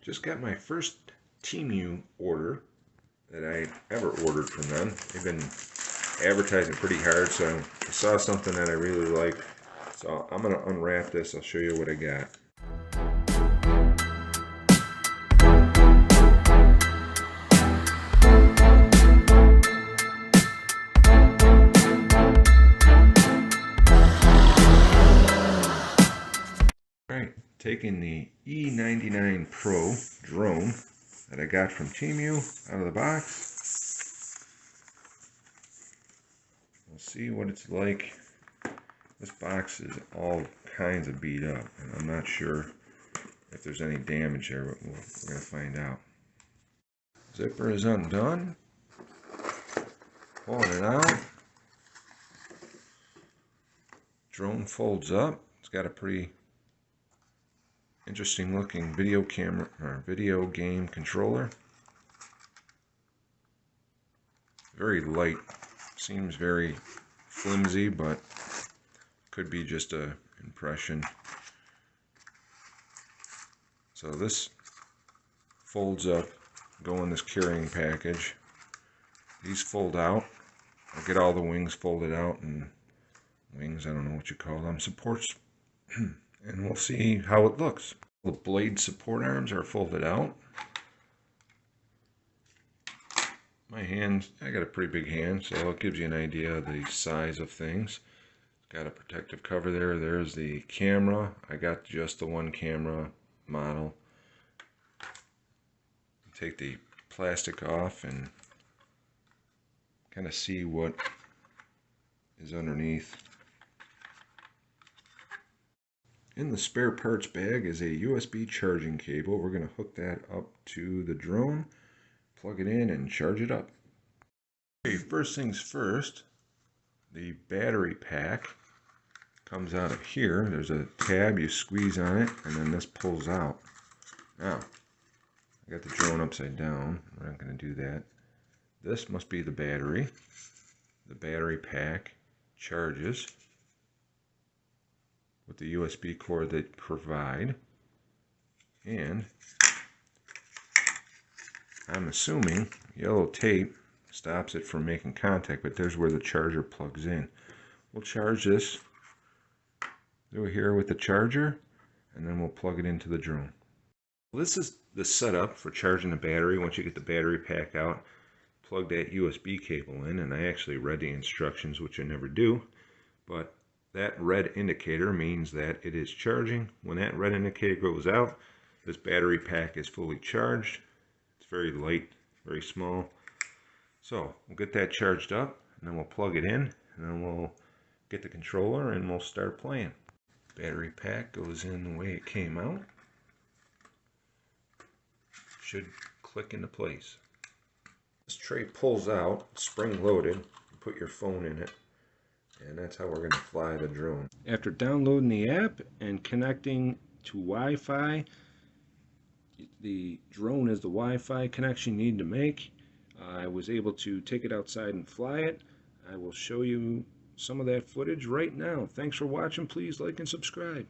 Just got my first Temu order that I ever ordered from them. They've been advertising pretty hard, so I saw something that I really liked. So I'm going to unwrap this. I'll show you what I got. Alright, taking the E99 Pro Drone that I got from Temu out of the box. We'll see what it's like. This box is all kinds of beat up, and I'm not sure if there's any damage there, but we're going to find out. Zipper is undone. Pulling it out. Drone folds up. It's got a pretty interesting looking video camera or video game controller. Very light. Seems very flimsy, but could be just a impression. So this folds up, go in this carrying package. These fold out. I'll get all the wings folded out, and wings, I don't know what you call them, supports, and we'll see how it looks. The blade support arms are folded out. My hands, I got a pretty big hand, so it gives you an idea of the size of things. Got a protective cover there. There's the camera. I got just the one camera model. Take the plastic off and kind of see what is underneath. In the spare parts bag is a USB charging cable. We're going to hook that up to the drone, plug it in, and charge it up. Okay, first things first, the battery pack comes out of here. There's a tab, you squeeze on it, and then this pulls out. Now, I got the drone upside down. We're not going to do that. This must be the battery. The battery pack charges with the USB cord they provide, and I'm assuming yellow tape stops it from making contact, but there's where the charger plugs in. We'll charge this through here with the charger, and then we'll plug it into the drone. This is the setup for charging the battery. Once you get the battery pack out, plug that USB cable in, and I actually read the instructions, which I never do, but that red indicator means that it is charging. When that red indicator goes out, this battery pack is fully charged. It's very light, very small. So we'll get that charged up, and then we'll plug it in, and then we'll get the controller and we'll start playing. Battery pack goes in the way it came out. Should click into place. This tray pulls out, spring loaded. You put your phone in it, and that's how we're going to fly the drone. After downloading the app and connecting to Wi-Fi, the drone is the Wi-Fi connection you need to make. I was able to take it outside and fly it. I will show you some of that footage right now. Thanks for watching. Please like and subscribe.